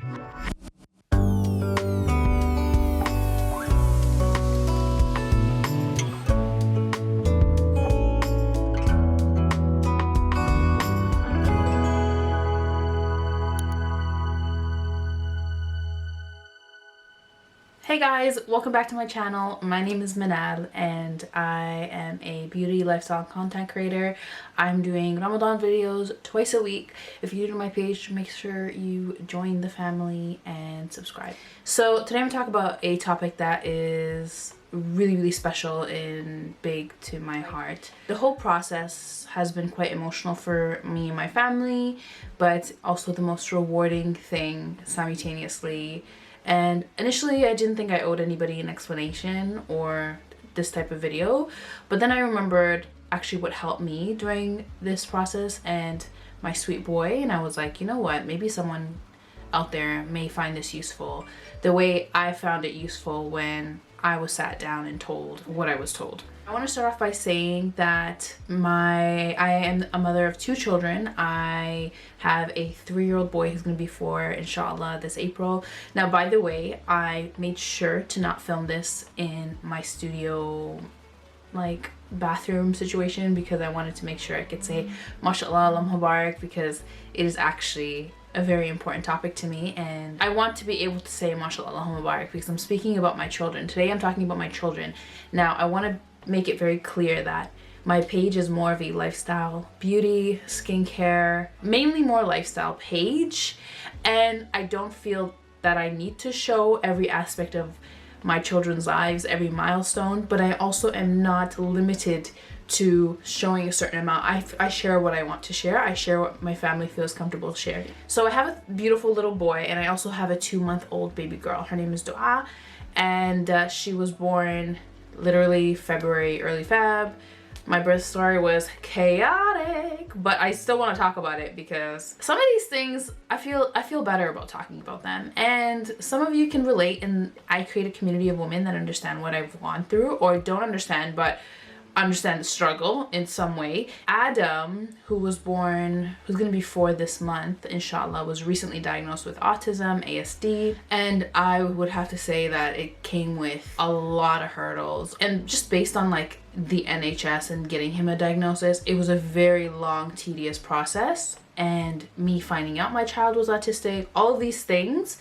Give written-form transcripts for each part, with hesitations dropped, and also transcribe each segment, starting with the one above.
Hey guys, welcome back to my channel. My name is Manal and I am a beauty lifestyle content creator. I'm doing Ramadan videos twice a week. If you're new to my page, make sure you join the family and subscribe. So today I'm going to talk about a topic that is really special and big to my heart. The whole process has been quite emotional for me and my family, but also the most rewarding thing simultaneously. And initially I didn't think I owed anybody an explanation or this type of video, but then I remembered actually what helped me during this process and my sweet boy, and I was like, you know what, maybe someone out there may find this useful the way I found it useful when I was sat down and told what I was told. I want to start off by saying that I am a mother of 2 children. I have a 3-year-old boy who's going to be 4, inshallah, this April. Now, by the way, I made sure to not film this in my studio, like, bathroom situation, because I wanted to make sure I could say mashaAllah, Allahumabarik, because it is actually a very important topic to me, and I want to be able to say mashaAllah, Allahumabarik, because I'm speaking about my children. Today I'm talking about my children. Now, I want to make it very clear that my page is more of a lifestyle, beauty, skincare, mainly more lifestyle page, and I don't feel that I need to show every aspect of my children's lives, every milestone, but I also am not limited to showing a certain amount. I share what I want to share. I share what my family feels comfortable sharing. So I have a beautiful little boy, and I also have a 2-month-old baby girl. Her name is Dua, and she was born literally February, early Feb. My birth story was chaotic, but I still want to talk about it because some of these things I feel better about talking about them, and some of you can relate, and I create a community of women that understand what I've gone through, or don't understand but understand the struggle in some way. Adam, who's going to be 4 this month, inshallah, was recently diagnosed with autism, ASD, and I would have to say that it came with a lot of hurdles, and just based on like the NHS and getting him a diagnosis, it was a very long, tedious process, and me finding out my child was autistic, all of these things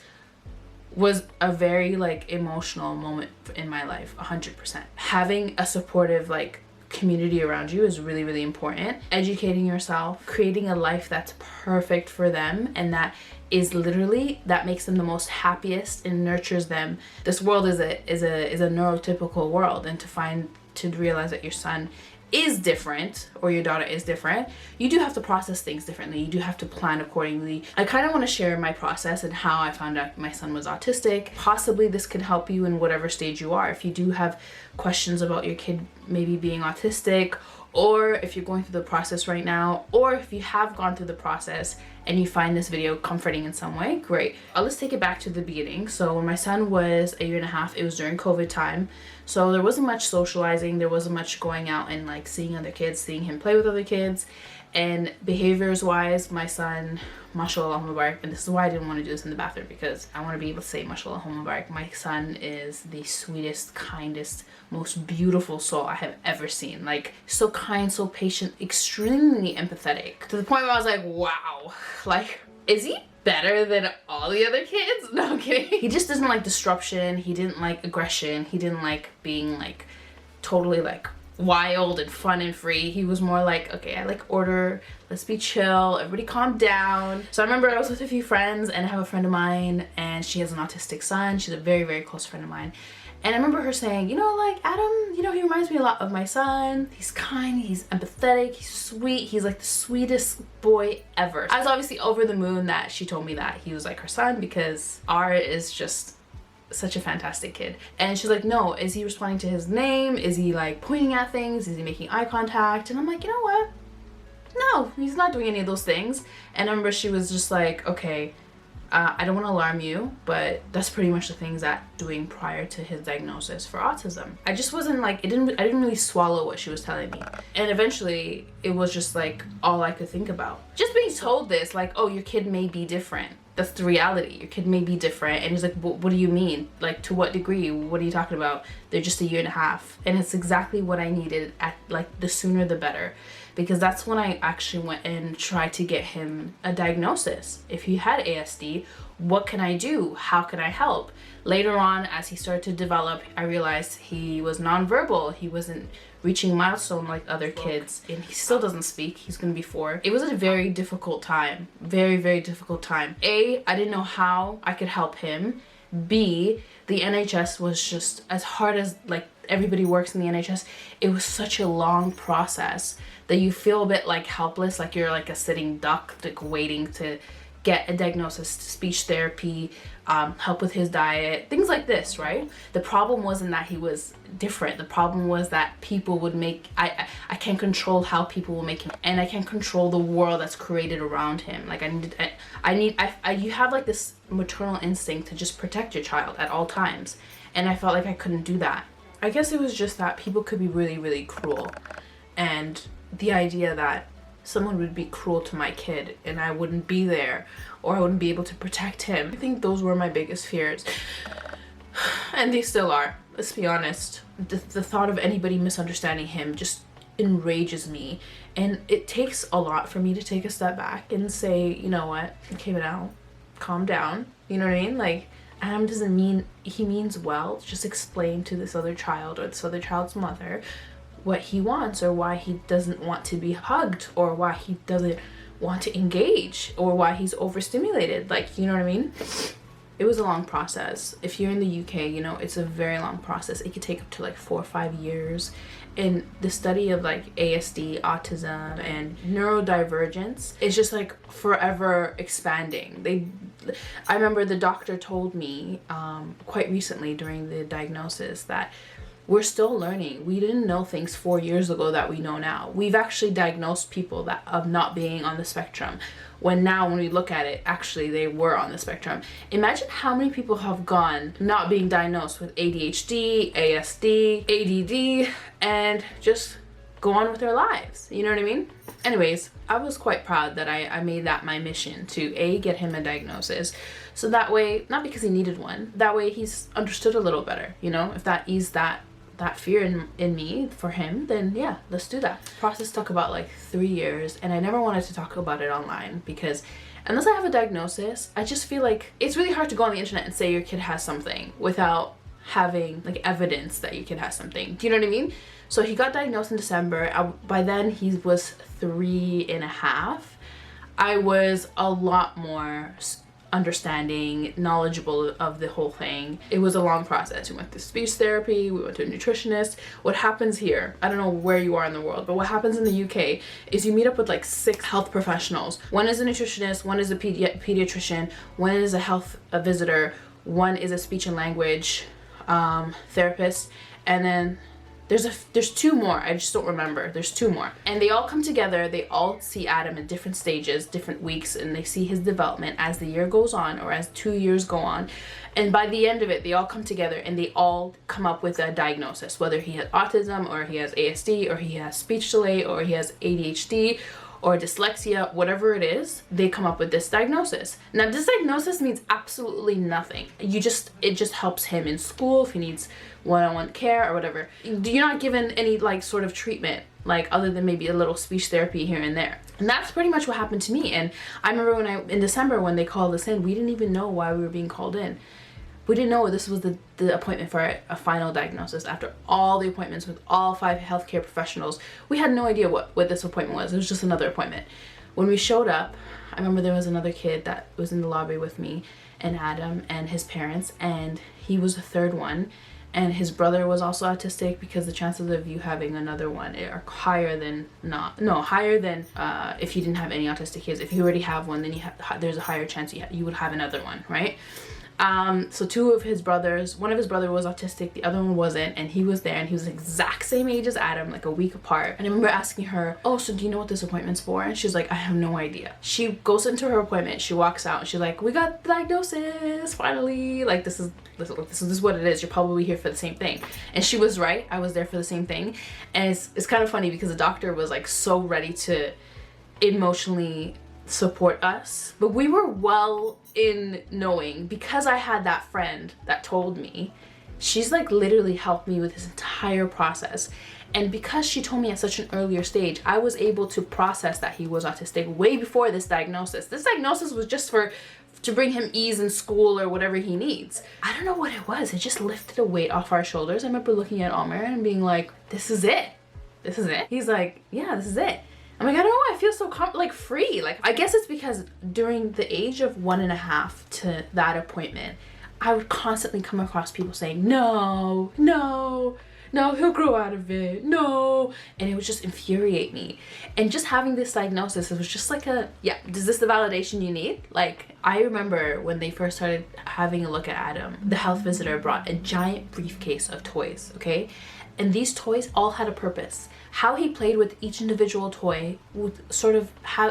was a very like emotional moment in my life. 100%. Having a supportive like community around you is really important. Educating yourself, creating a life that's perfect for them, and that makes them the most happiest and nurtures them. This world is a neurotypical world, and to realize that your son is different or your daughter is different, you do have to process things differently. You do have to plan accordingly. I kind of want to share my process and how I found out my son was autistic. Possibly this could help you in whatever stage you are. If you do have questions about your kid maybe being autistic, or if you're going through the process right now, or if you have gone through the process and you find this video comforting in some way, great. Let's take it back to the beginning. So when my son was 1.5 years, it was during COVID time. So there wasn't much socializing, there wasn't much going out and like seeing other kids, seeing him play with other kids. And behaviors wise, my son, mashaAllah, Allahumabarik, and this is why I didn't want to do this in the bathroom, because I want to be able to say mashaAllah, Allahumabarik. My son is the sweetest, kindest, most beautiful soul I have ever seen. Like, so kind, so patient, extremely empathetic, to the point where I was like, wow, like, is he better than all the other kids? No, I'm kidding. He just doesn't like disruption. He didn't like aggression. He didn't like being like totally like wild and fun and free. He was more like, okay, I like order, let's be chill, everybody calm down. So I remember I was with a few friends, and I have a friend of mine, and she has an autistic son. She's a very close friend of mine. And I remember her saying, you know, like, Adam, you know, he reminds me a lot of my son. He's kind, he's empathetic, he's sweet, he's like the sweetest boy ever. I was obviously over the moon that she told me that he was like her son, because R is just such a fantastic kid. And she's like, no, is he responding to his name? Is he like pointing at things? Is he making eye contact? And I'm like, you know what? No, he's not doing any of those things. And I remember she was just like, okay, I don't want to alarm you, but that's pretty much the things that doing prior to his diagnosis for autism. I just wasn't like, I didn't really swallow what she was telling me. And eventually it was just like all I could think about. Just being told this, like, oh, your kid may be different. That's the reality. Your kid may be different. And he's like, what do you mean? Like, to what degree? What are you talking about? They're just a year and a half. And it's exactly what I needed, at like the sooner the better. Because that's when I actually went and tried to get him a diagnosis. If he had ASD, what can I do? How can I help? Later on, as he started to develop, I realized he was nonverbal. He wasn't reaching milestone like other kids, and he still doesn't speak. He's gonna be 4. It was a very difficult time. Very, very difficult time. A, I didn't know how I could help him. B, the NHS was just, as hard as like everybody works in the NHS, it was such a long process that you feel a bit like helpless, like you're like a sitting duck, like waiting to get a diagnosis, speech therapy, help with his diet, things like this, right? The problem wasn't that he was different. The problem was that people would make, I can't control how people will make him, and I can't control the world that's created around him. Like you have like this maternal instinct to just protect your child at all times. And I felt like I couldn't do that. I guess it was just that people could be really, really cruel. And the idea that someone would be cruel to my kid and I wouldn't be there, or I wouldn't be able to protect him. I think those were my biggest fears. And they still are, let's be honest. The thought of anybody misunderstanding him just enrages me. And it takes a lot for me to take a step back and say, you know what, okay, now calm down. You know what I mean? Like, Adam doesn't mean, he means well. Just explain to this other child or this other child's mother what he wants, or why he doesn't want to be hugged, or why he doesn't want to engage, or why he's overstimulated. Like, you know what I mean? It was a long process. If you're in the UK, you know, it's a very long process. It could take up to like 4 or 5 years. And the study of like ASD, autism, and neurodivergence is just like forever expanding. I remember the doctor told me quite recently during the diagnosis that we're still learning. We didn't know things 4 years ago that we know now. We've actually diagnosed people that of not being on the spectrum, when now when we look at it, actually they were on the spectrum. Imagine how many people have gone not being diagnosed with ADHD, ASD, ADD, and just go on with their lives. You know what I mean? Anyways, I was quite proud that I made that my mission to get him a diagnosis. So that way, not because he needed one, that way he's understood a little better, you know? If that eased that fear in me for him, then yeah, let's do that. The process took about like 3 years, and I never wanted to talk about it online because unless I have a diagnosis, I just feel like it's really hard to go on the internet and say your kid has something without having like evidence that your kid has something. Do you know what I mean? So he got diagnosed in December. By then he was 3.5. I was a lot more understanding, knowledgeable of the whole thing. It was a long process. We went to speech therapy, we went to a nutritionist. What happens here, I don't know where you are in the world, but what happens in the UK is you meet up with like 6 health professionals. One is a nutritionist, one is a pediatrician, one is a visitor, one is a speech and language therapist, and then there's 2 more. I just don't remember. There's 2 more. And they all come together. They all see Adam in different stages, different weeks, and they see his development as the year goes on, or as 2 years go on. And by the end of it, they all come together and they all come up with a diagnosis, whether he has autism, or he has ASD, or he has speech delay, or he has ADHD, or dyslexia, whatever it is, they come up with this diagnosis. Now, this diagnosis means absolutely nothing. It just helps him in school if he needs one-on-one care or whatever. You're not given any like sort of treatment, like other than maybe a little speech therapy here and there. And that's pretty much what happened to me. And I remember in December when they called us in, we didn't even know why we were being called in. We didn't know this was the appointment for a final diagnosis. After all the appointments with all 5 healthcare professionals, we had no idea what this appointment was. It was just another appointment. When we showed up, I remember there was another kid that was in the lobby with me and Adam and his parents, and he was the 3rd one. And his brother was also autistic, because the chances of you having another one are higher than higher than if you didn't have any autistic kids. If you already have one, then there's a higher chance you would have another one, right? So two of his brothers, one of his brothers was autistic, the other one wasn't, and he was there, and he was the exact same age as Adam, like a week apart. And I remember asking her, oh, so do you know what this appointment's for? And she's like, I have no idea. She goes into her appointment, she walks out, and she's like, we got the diagnosis, finally. Like, this is what it is. You're probably here for the same thing. And she was right. I was there for the same thing. And it's kind of funny because the doctor was like so ready to emotionally support us, but we were well in knowing, because I had that friend that told me, she's like literally helped me with this entire process. And because she told me at such an earlier stage, I was able to process that he was autistic way before this diagnosis. This diagnosis was just to bring him ease in school or whatever he needs. I don't know what it was. It just lifted a weight off our shoulders. I remember looking at Omer and being like, this is it. This is it. He's like, yeah, this is it. I'm like, I don't know, I feel so free. Like, I guess it's because during the age of 1.5 to that appointment, I would constantly come across people saying, no, no, no, he'll grow out of it, no. And it would just infuriate me. And just having this diagnosis, it was just like yeah, is this the validation you need? Like, I remember when they first started having a look at Adam, the health visitor brought a giant briefcase of toys, okay? And these toys all had a purpose. How he played with each individual toy would sort of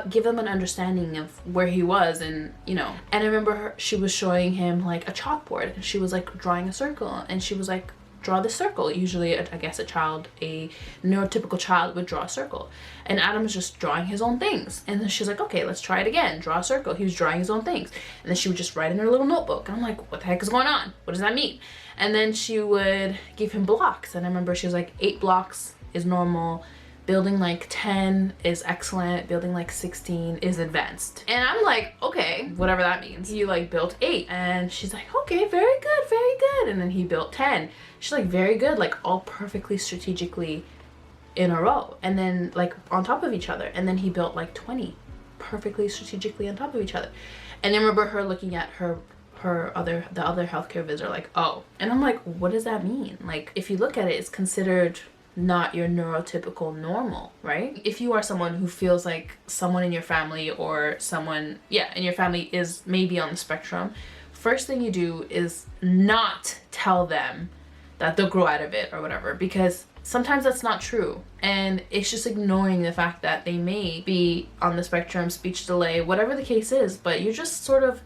give them an understanding of where he was, and you know. And I remember she was showing him like a chalkboard, and she was like drawing a circle, and she was like, draw the circle. Usually, I guess a neurotypical child would draw a circle. And Adam was just drawing his own things. And then she's like, okay, let's try it again. Draw a circle. He was drawing his own things. And then she would just write in her little notebook. And I'm like, what the heck is going on? What does that mean? And then she would give him blocks. And I remember she was like, 8 blocks is normal. Building like 10 is excellent. Building like 16 is advanced. And I'm like, okay, whatever that means. He like built 8. And she's like, okay, very good, very good. And then he built 10. She's like, very good, like all perfectly strategically in a row. And then like on top of each other. And then he built like 20 perfectly strategically on top of each other. And I remember her looking at the other healthcare visitor like, oh. And I'm like, what does that mean? Like, if you look at it, it's considered not your neurotypical normal, right? If you are someone who feels like someone in your family or someone, in your family is maybe on the spectrum, first thing you do is not tell them that they'll grow out of it or whatever, because sometimes that's not true. And it's just ignoring the fact that they may be on the spectrum, speech delay, whatever the case is, but you're just sort of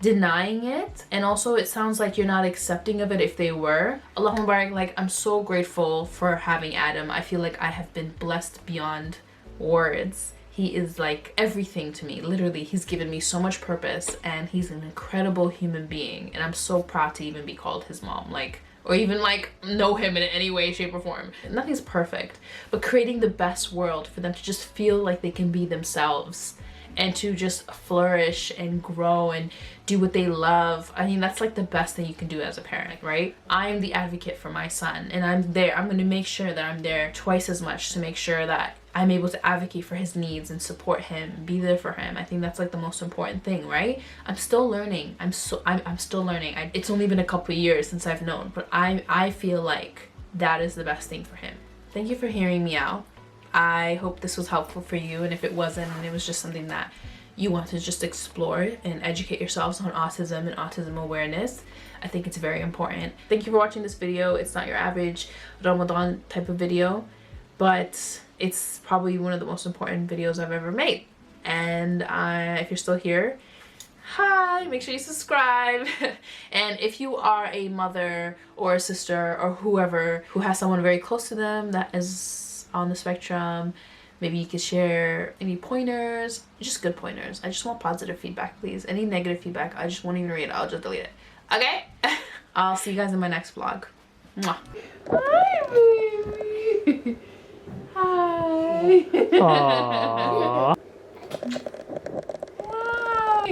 denying it. And also it sounds like you're not accepting of it if they were. Allahumabarik, like, I'm so grateful for having Adam. I feel like I have been blessed beyond words. He is like everything to me. Literally, he's given me so much purpose, and he's an incredible human being, and I'm so proud to even be called his mom, like, or even like know him in any way, shape, or form. Nothing's perfect, but creating the best world for them to just feel like they can be themselves and to just flourish and grow and do what they love. I mean, that's like the best thing you can do as a parent, right? I'm the advocate for my son, and I'm there. I'm going to make sure that I'm there twice as much to make sure that I'm able to advocate for his needs and support him, be there for him. I think that's like the most important thing, right? I'm still learning. I'm still learning. It's only been a couple of years since I've known, but I feel like that is the best thing for him. Thank you for hearing me out. I hope this was helpful for you, and if it wasn't, and it was just something that you want to just explore and educate yourselves on autism and autism awareness, I think it's very important. Thank you for watching this video. It's not your average Ramadan type of video, but it's probably one of the most important videos I've ever made. And if you're still here, hi, make sure you subscribe. And if you are a mother or a sister or whoever who has someone very close to them that is on the spectrum, maybe you could share any pointers, just good pointers. I just want positive feedback, please. Any negative feedback, I just won't even read it. I'll just delete it. Okay? I'll see you guys in my next vlog. Mwah. Hi, baby. Hi. Aww. Hi.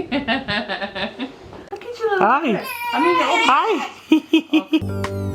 Look at you, little Hi. I mean, Hi.